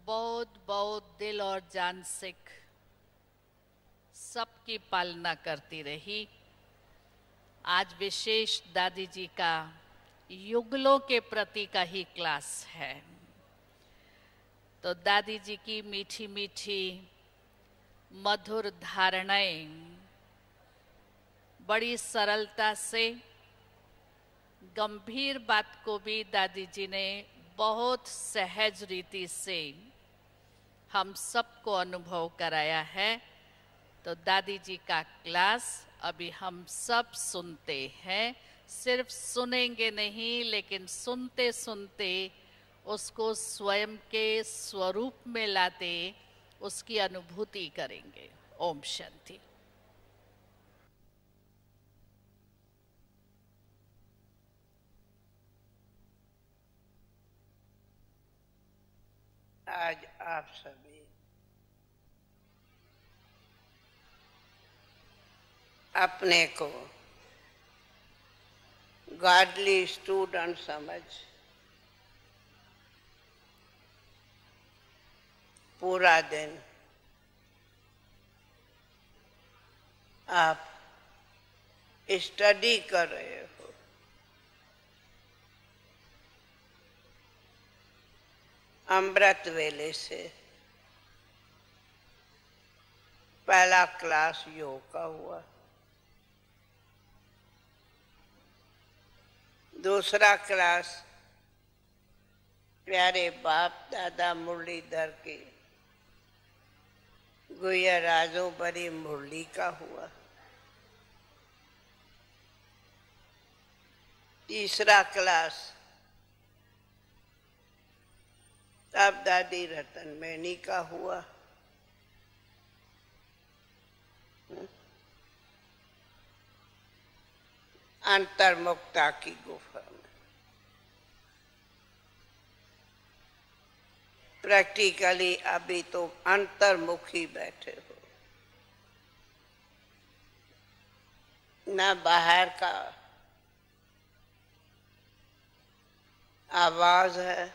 बहुत बहुत दिल और जान से सबकी पालना करती रही। आज विशेष दादी जी का युगलों के प्रति का ही क्लास है। तो दादी जी की मीठी मीठी मधुर धारणाएं बड़ी सरलता से, गंभीर बात को भी दादी जी ने बहुत सहज रीति से हम सबको अनुभव कराया है। तो दादी जी का क्लास अभी हम सब सुनते हैं। सिर्फ सुनेंगे नहीं, लेकिन सुनते सुनते उसको स्वयं के स्वरूप में लाते उसकी अनुभूति करेंगे। ओम शांति। आज आप सभी अपने को गॉडली स्टूडेंट समझ पूरा दिन आप स्टडी कर रहे हो। अमृत वेले से पहला क्लास योग का हुआ, दूसरा क्लास प्यारे बाप दादा मुरलीधर की गुया राजो बड़ी मुरली का हुआ, तीसरा क्लास अब दादी रतन मैनी का हुआ। अंतर्मुक्ता की गुफा में प्रैक्टिकली अभी तो अंतर्मुखी बैठे हो, न बाहर का आवाज है,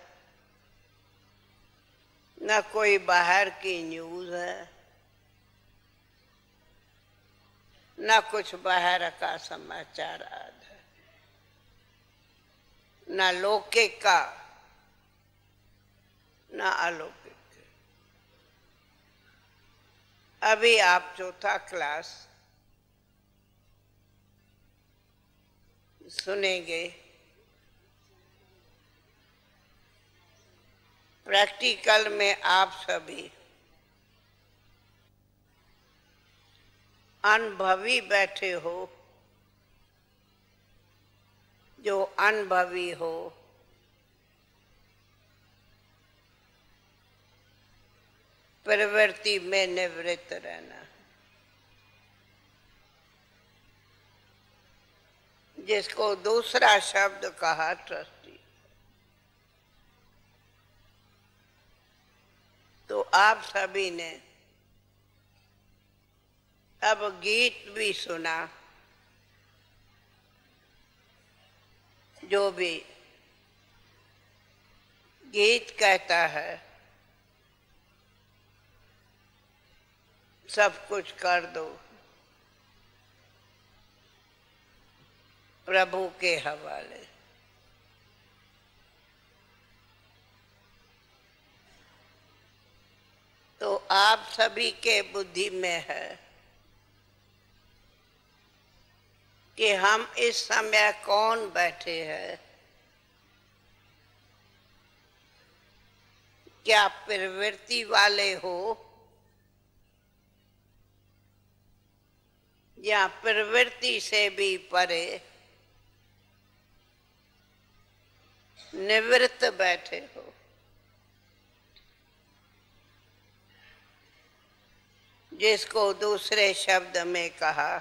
न कोई बाहर की न्यूज है, न कुछ बाहर का समाचार आद है, न लौकिक का न अलौकिक। अभी आप चौथा क्लास सुनेंगे। प्रैक्टिकल में आप सभी अनुभवी बैठे हो। जो अनुभवी हो प्रवृत्ति में निवृत्त रहना, जिसको दूसरा शब्द कहा ट्रस्टी। तो आप सभी ने अब गीत भी सुना, जो भी गीत कहता है सब कुछ कर दो प्रभु के हवाले। तो आप सभी के बुद्धि में है कि हम इस समय कौन बैठे हैं। क्या प्रवृत्ति वाले हो या प्रवृत्ति से भी परे निवृत्त बैठे हो। जिसको दूसरे शब्द में कहा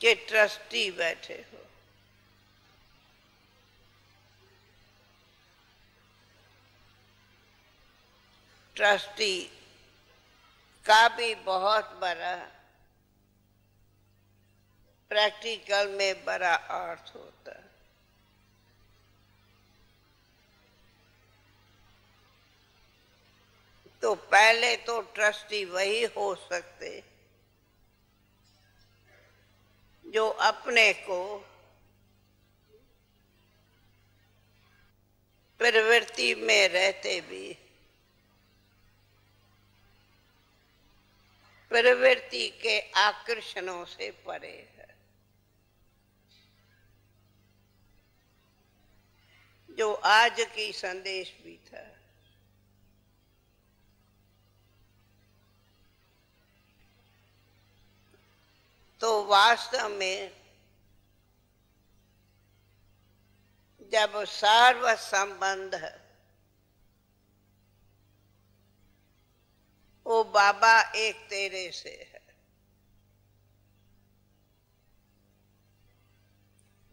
कि ट्रस्टी बैठे हो। ट्रस्टी का भी बहुत बड़ा प्रैक्टिकल में बड़ा अर्थ होता है। तो पहले तो ट्रस्टी वही हो सकते जो अपने को प्रवृत्ति में रहते भी प्रवृत्ति के आकर्षणों से परे है, जो आज की संदेश भी था। तो वास्तव में जब सर्व संबंध वो बाबा एक तेरे से है,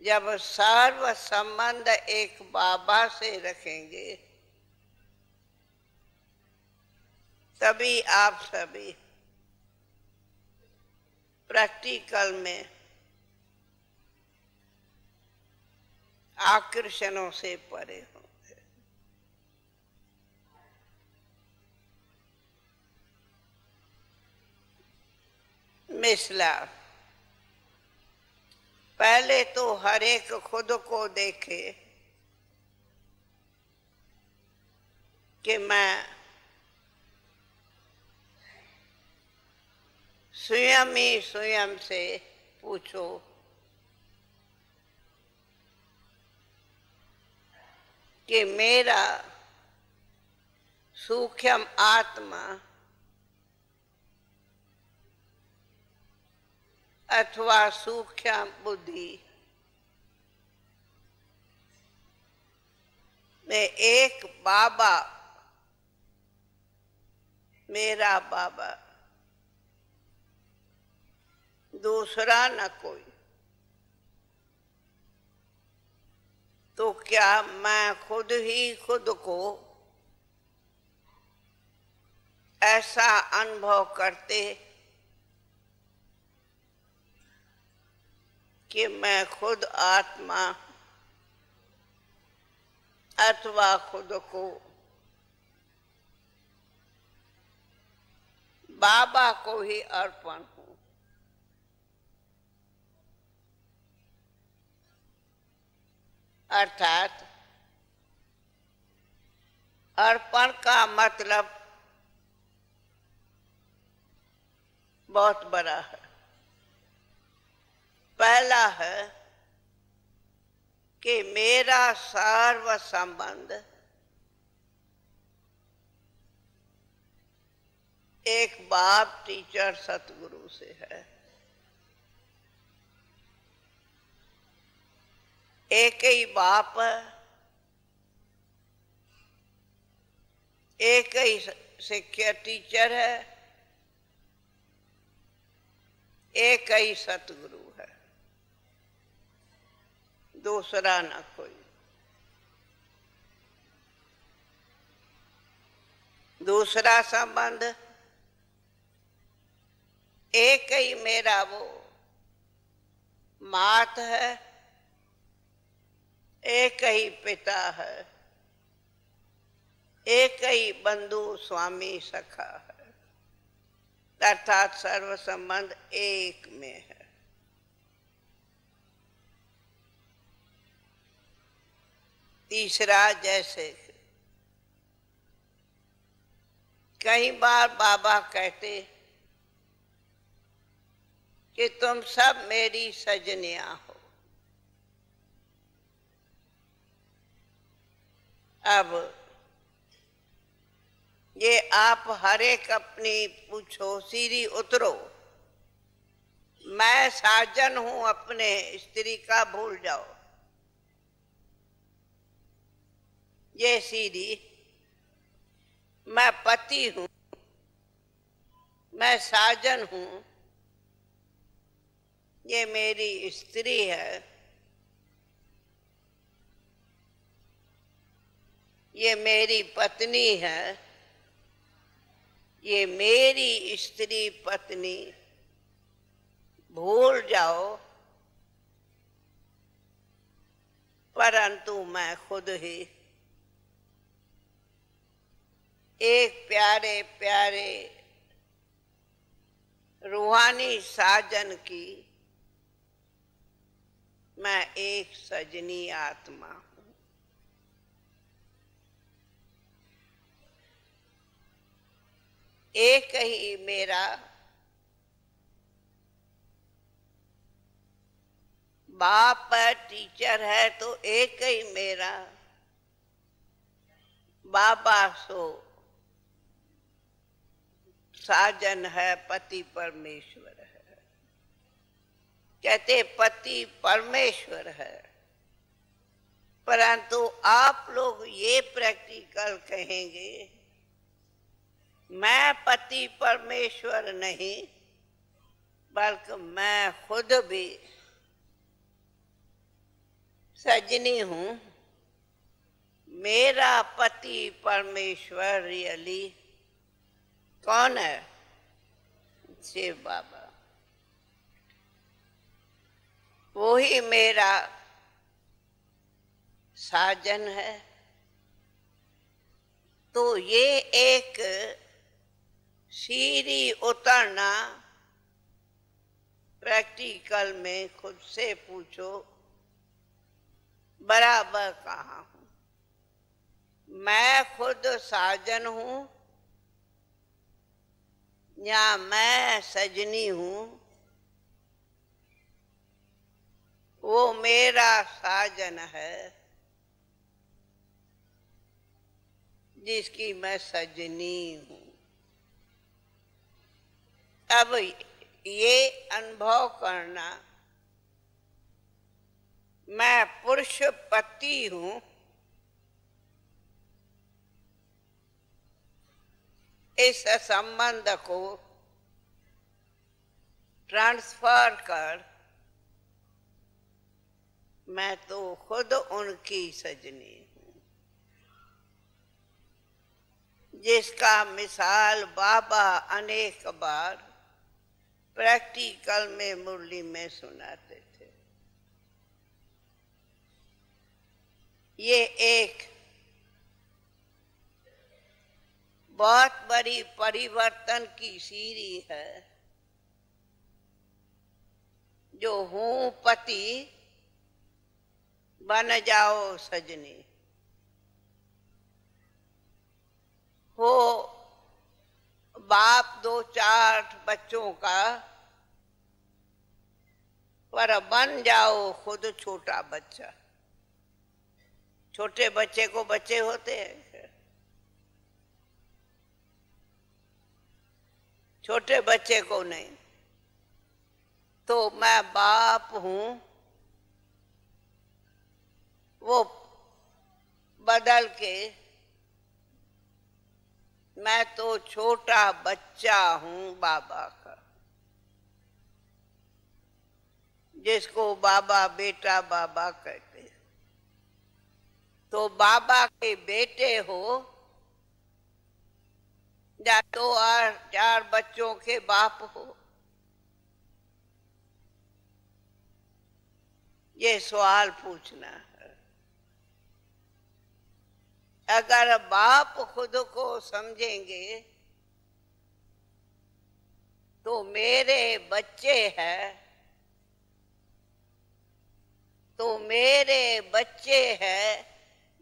जब सर्व संबंध एक बाबा से रखेंगे तभी आप सभी प्रैक्टिकल में आकर्षणों से परे होंगे। मिसला पहले तो हर एक खुद को देखे कि मैं स्वयं ही स्वयं से पूछो कि मेरा सूक्ष्म आत्मा अथवा सूक्ष्म बुद्धि में एक बाबा, मेरा बाबा, दूसरा न कोई, तो क्या मैं खुद ही खुद को ऐसा अनुभव करते कि मैं खुद आत्मा अथवा खुद को बाबा को ही अर्पण हूं। अर्थात अर्पण का मतलब बहुत बड़ा है। पहला है कि मेरा सर्व संबंध एक बाप टीचर सतगुरु से है, एक ही बाप है, एक ही शिक्षा टीचर है, एक ही सतगुरु है, दूसरा न कोई। दूसरा संबंध एक ही मेरा वो मात है, एक ही पिता है, एक ही बंधु स्वामी सखा है, अर्थात सर्व संबंध एक में है। तीसरा, जैसे कई बार बाबा कहते कि तुम सब मेरी सजनियां हो। अब ये आप हर एक अपनी पूछो, सीधी उतरो, मैं साजन हूं अपने स्त्री का, भूल जाओ। ये सीधी, मैं पति हूं, मैं साजन हूं, ये मेरी स्त्री है, ये मेरी पत्नी है, ये मेरी स्त्री पत्नी, भूल जाओ, परंतु मैं खुद ही एक प्यारे प्यारे रूहानी साजन की मैं एक सजनी आत्मा हूं। एक ही मेरा बाप है, टीचर है, तो एक ही मेरा बाबा सो साजन है, पति परमेश्वर है। कहते पति परमेश्वर है, परंतु आप लोग ये प्रैक्टिकल कहेंगे मैं पति परमेश्वर नहीं, बल्कि मैं खुद भी सजनी हूं। मेरा पति परमेश्वर रियली कौन है? शिव बाबा। वो ही मेरा साजन है। तो ये एक सीढ़ी उतरना, प्रैक्टिकल में खुद से पूछो बराबर कहाँ हूं? मैं खुद साजन हूं या मैं सजनी हूं? वो मेरा साजन है जिसकी मैं सजनी हूं। अब ये अनुभव करना मैं पुरुष पति हूं, इस संबंध को ट्रांसफर कर मैं तो खुद उनकी सजनी हूं, जिसका मिसाल बाबा अनेक बार प्रैक्टिकल में मुरली में सुनाते थे। ये एक बहुत बड़ी परिवर्तन की सीढ़ी है। जो हूं पति बन जाओ सजनी, हो बाप 2-4 बच्चों का, पर बन जाओ खुद छोटा बच्चा। छोटे बच्चे को बच्चे होते हैं, छोटे बच्चे को नहीं। तो मैं बाप हूं, वो बदल के मैं तो छोटा बच्चा हूं बाबा का, जिसको बाबा बेटा बाबा कहते हैं। तो बाबा के बेटे हो या 2-4 बच्चों के बाप हो, ये सवाल पूछना है। अगर बाप खुद को समझेंगे तो मेरे बच्चे हैं, तो मेरे बच्चे हैं,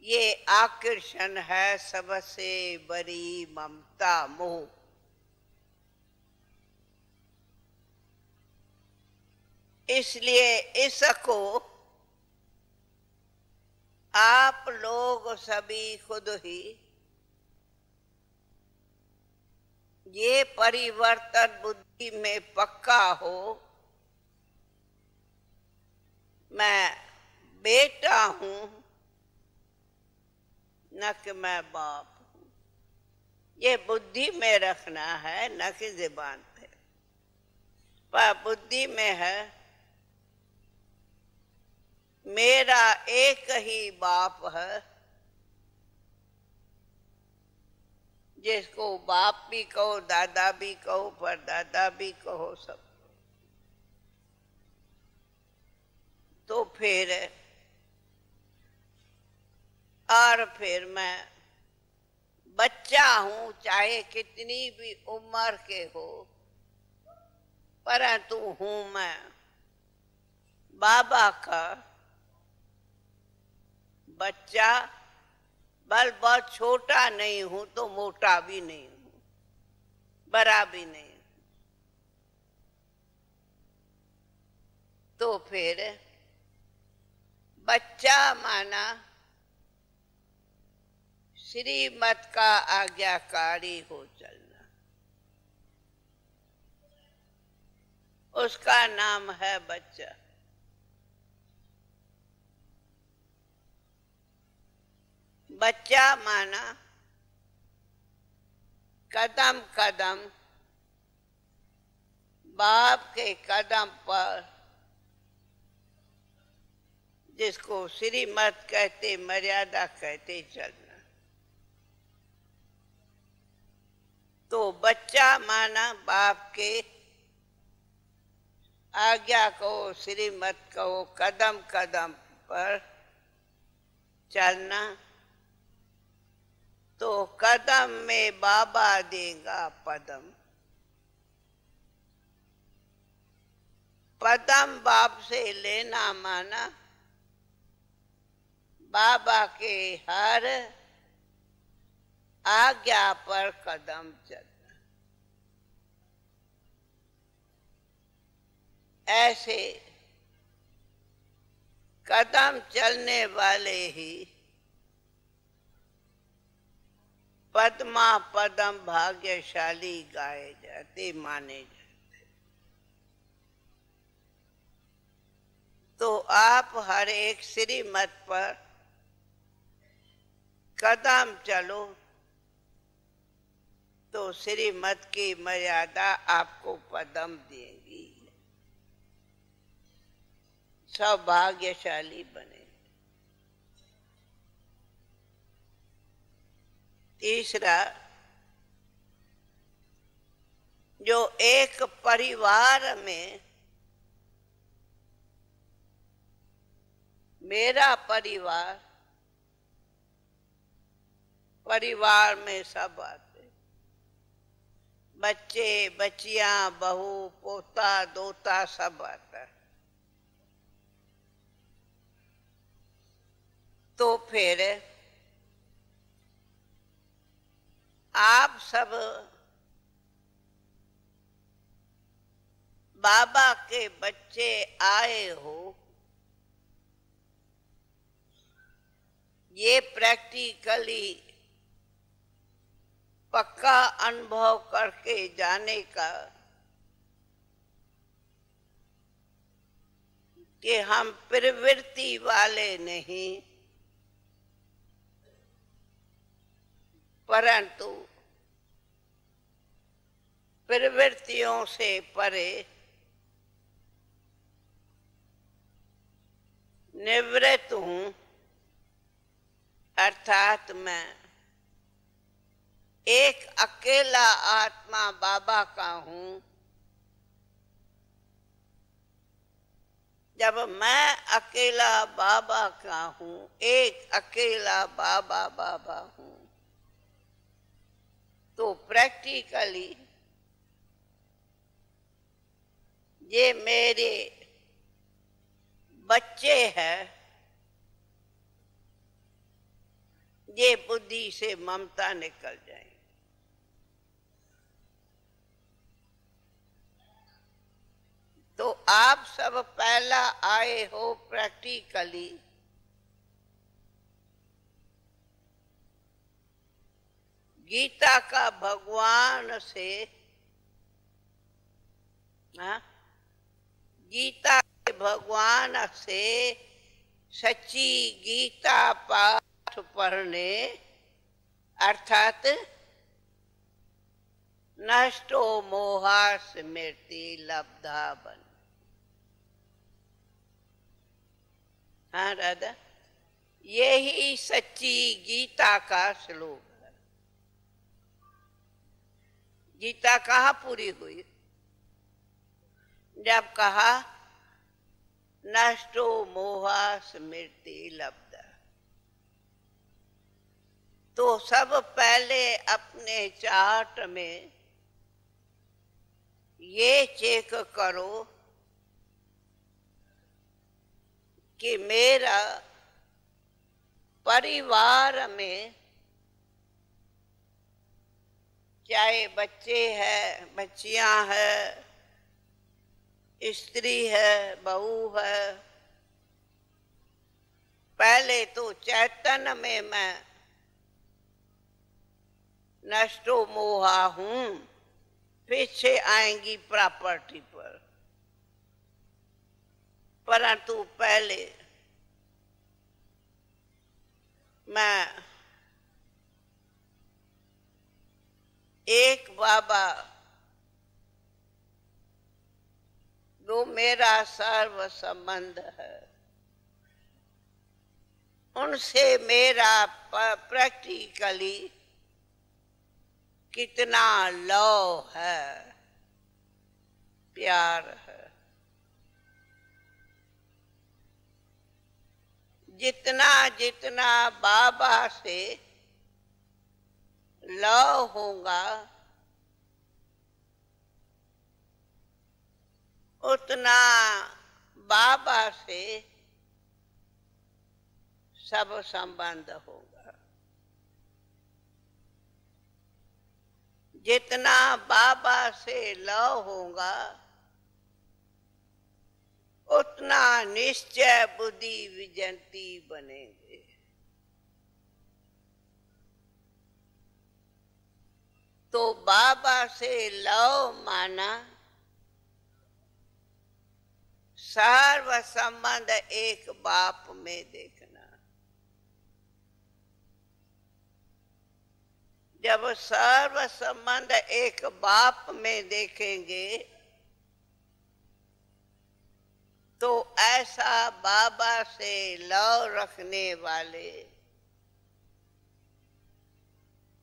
ये आकर्षण है सबसे बड़ी ममता मोह। इसलिए इसको आप लोग सभी खुद ही ये परिवर्तन बुद्धि में पक्का हो, मैं बेटा हूं न कि मैं बाप हूं। ये बुद्धि में रखना है, न कि ज़ुबान पे। पर बुद्धि में है मेरा एक ही बाप है, जिसको बाप भी कहो, दादा भी कहो, परदादा भी कहो, सब। तो फिर मैं बच्चा हूं, चाहे कितनी भी उम्र के हो, परंतु हूं मैं बाबा का बच्चा। बल बहुत छोटा नहीं हूं तो मोटा भी नहीं हूं, बड़ा भी नहीं। तो फिर बच्चा माना श्रीमत का आज्ञाकारी हो चलना, उसका नाम है बच्चा। बच्चा माना कदम कदम बाप के कदम पर, जिसको श्रीमत कहते, मर्यादा कहते, चलना। तो बच्चा माना बाप के आज्ञा को, श्रीमत को कदम कदम पर चलना। तो कदम में बाबा देगा पदम, पदम बाप से लेना माना बाबा के हर आज्ञा पर कदम चलना। ऐसे कदम चलने वाले ही पद्मा पदम भाग्यशाली गाए जाते, माने जाते। तो आप हर एक श्रीमत पर कदम चलो तो श्रीमत की मर्यादा आपको पदम देगी, सौभाग्यशाली बने। तीसरा, जो एक परिवार में, मेरा परिवार, परिवार में सब आते, बच्चे बच्चियां, बहू पोता दोता सब आता है। तो फिर आप सब बाबा के बच्चे आए हो, ये प्रैक्टिकली पक्का अनुभव करके जाने का कि हम प्रवृत्ति वाले नहीं, परंतु प्रवृत्तियों से परे निवृत्त हूं। अर्थात मैं एक अकेला आत्मा बाबा का हूं। जब मैं अकेला बाबा का हूं, एक अकेला बाबा बाबा हूं, तो प्रैक्टिकली ये मेरे बच्चे हैं, ये बुद्धि से ममता निकल जाए। तो आप सब पहला आए हो प्रैक्टिकली, गीता का भगवान से, गीता के भगवान से सच्ची गीता पाठ पढ़ने, अर्थात नष्टो मोहा स्मृति लब्धा बन। हाँ राधा, यही सच्ची गीता का श्लोक है। गीता कहाँ पूरी हुई? जब कहा नष्टो मोहा स्मृति लब्धा। तो सब पहले अपने चार्ट में ये चेक करो कि मेरा परिवार में चाहे बच्चे हैं, बच्चियां हैं, स्त्री है, बहू है, पहले तो चैतन्य में मैं नष्टो मोहा हूं, पीछे आएंगी प्रॉपर्टी पर। परंतु पहले मैं एक बाबा जो मेरा सर्व संबंध है, उनसे मेरा प्रैक्टिकली कितना लव है, प्यार है। जितना जितना बाबा से लव होगा उतना बाबा से सब संबंध होगा। जितना बाबा से लव होगा उतना निश्चय बुद्धि विजंती बनेंगे। तो बाबा से लव माना सर्व संबंध एक बाप में देखना। जब सर्व संबंध एक बाप में देखेंगे तो ऐसा बाबा से लव रखने वाले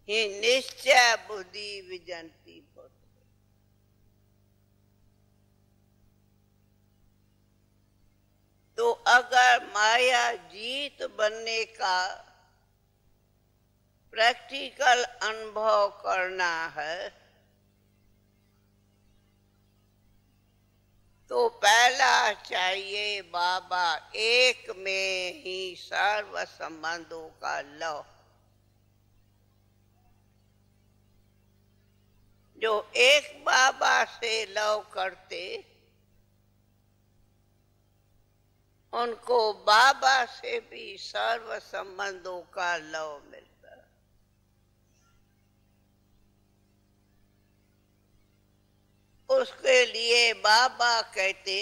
ही निश्चय बुद्धि विजंती होते। तो अगर माया जीत बनने का प्रैक्टिकल अनुभव करना है तो पहला चाहिए बाबा एक में ही सर्व संबंधों का लव। जो एक बाबा से लव करते उनको बाबा से भी सर्व संबंधों का लव मिलता। उसके लिए बाबा कहते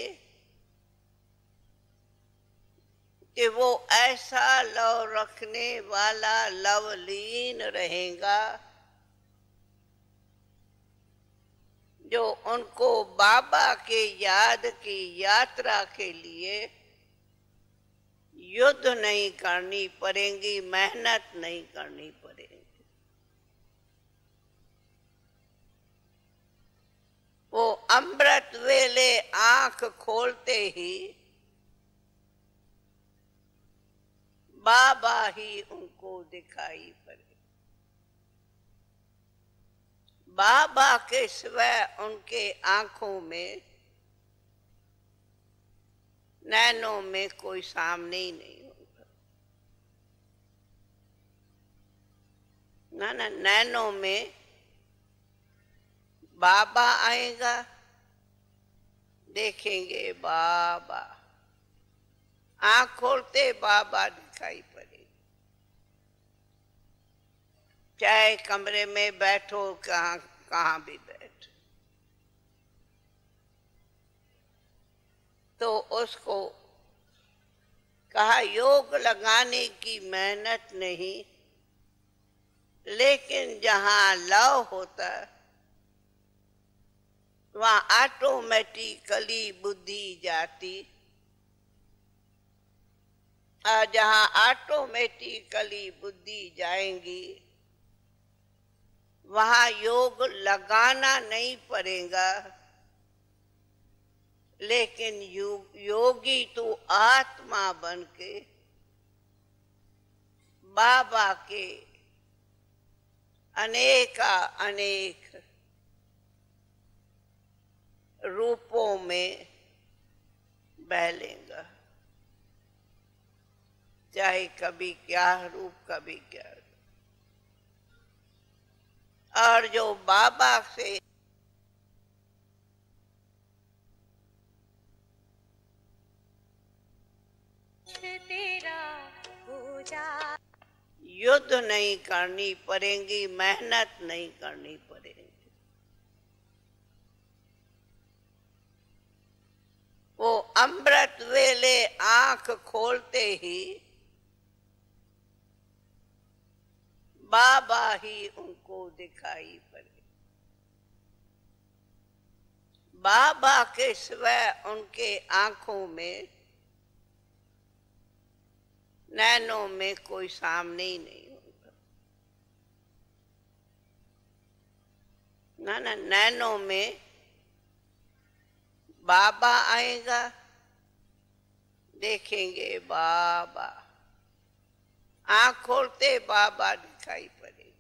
कि वो ऐसा लव रखने वाला लवलीन रहेगा जो उनको बाबा के याद की यात्रा के लिए युद्ध नहीं करनी पड़ेगी, मेहनत नहीं करनी पड़ेगी। वो अमृत वेले आंख खोलते ही बाबा ही उनको दिखाई पड़े। बाबा के सिवाय उनके आंखों में नैनों में कोई सामने ही नहीं होगा। ना नैनों में बाबा आएगा, देखेंगे बाबा, आंख खोलते बाबा दिखाई पड़ेगा। चाहे कमरे में बैठो, कहाँ भी बैठो, तो उसको कहा योग लगाने की मेहनत नहीं, लेकिन जहां लव होता वहां ऑटोमेटिकली बुद्धि जाती, और जहां ऑटोमेटिकली बुद्धि जाएंगी वहां योग लगाना नहीं पड़ेगा। लेकिन योगी तो आत्मा बन के बाबा के अनेका अनेक रूपों में बह लेगा, चाहे कभी क्या रूप कभी क्या। और जो बाबा से तेरा हो जा, युद्ध नहीं करनी पड़ेगी, मेहनत नहीं करनी पड़ेगी। वो अमृत वेले आंख खोलते ही बाबा ही उनको दिखाई पड़े। बाबा के सिवाय उनके आंखों में नैनों में कोई सामने ही नहीं होगा। ना नैनों में बाबा आएगा, देखेंगे बाबा, आंख खोलते बाबा दिखाई पड़े।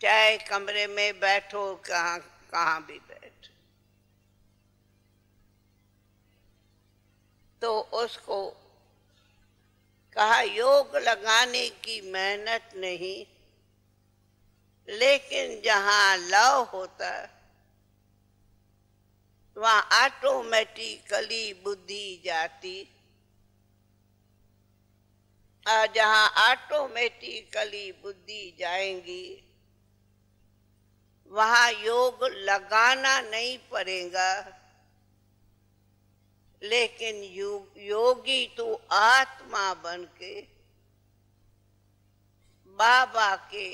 चाहे कमरे में बैठो, कहाँ कहाँ भी बैठो, तो उसको कहा योग लगाने की मेहनत नहीं, लेकिन जहां लव होता वहां ऑटोमेटिकली बुद्धि जाती, और जहां ऑटोमेटिकली बुद्धि जाएंगी वहां योग लगाना नहीं पड़ेगा, लेकिन योगी तो आत्मा बन के बाबा के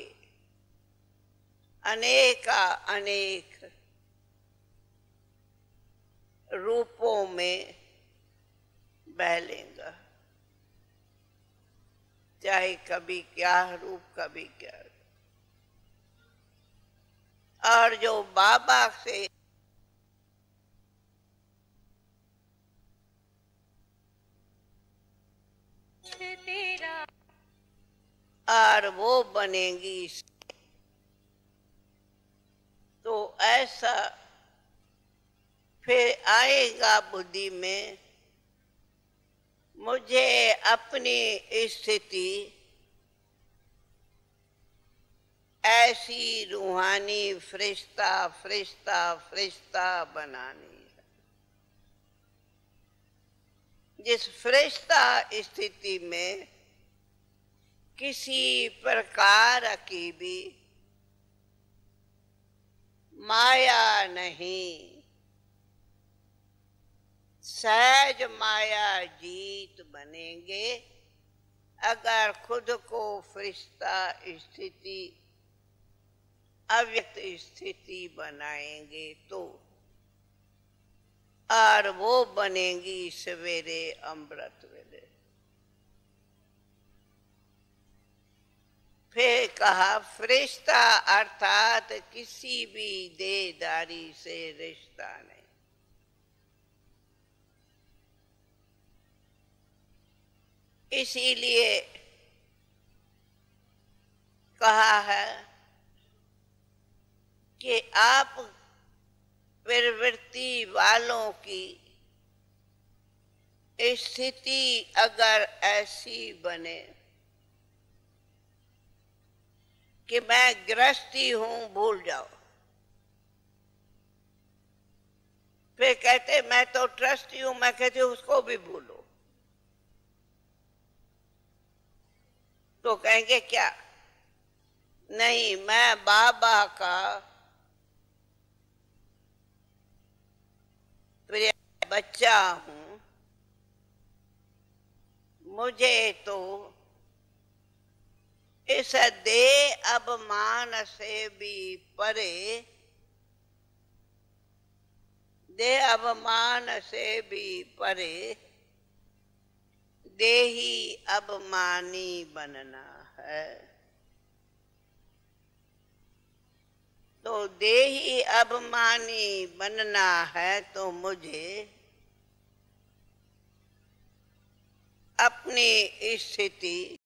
अनेका अनेक रूपों में बह लेगा, चाहे कभी क्या रूप कभी क्या। और जो बाबा से तेरा, और वो बनेगी, तो ऐसा फिर आएगा बुद्धि में, मुझे अपनी स्थिति ऐसी रूहानी फरिश्ता फरिश्ता फरिश्ता बनानी है, जिस फरिश्ता स्थिति में किसी प्रकार की भी माया नहीं, सहज माया जीत बनेंगे अगर खुद को फरिश्ता स्थिति अव्यक्त स्थिति बनाएंगे तो। और वो बनेगी सवेरे अमृत वेले। फिर कहा फरिश्ता अर्थात किसी भी देहदारी से रिश्ता नहीं। इसीलिए कहा है कि आप प्रवृत्ति वालों की स्थिति अगर ऐसी बने कि मैं गृहस्थी हूं, भूल जाओ। फिर कहते मैं तो ट्रस्टी हूं, मैं कहती हूं उसको भी भूलो। तो कहेंगे क्या? नहीं, मैं बाबा का प्रिय बच्चा हूं, मुझे तो इस देह अभिमान से भी परे, देह अभिमान से भी परे देही अभिमानी बनना है। तो देही अभिमानी बनना है तो मुझे अपनी स्थिति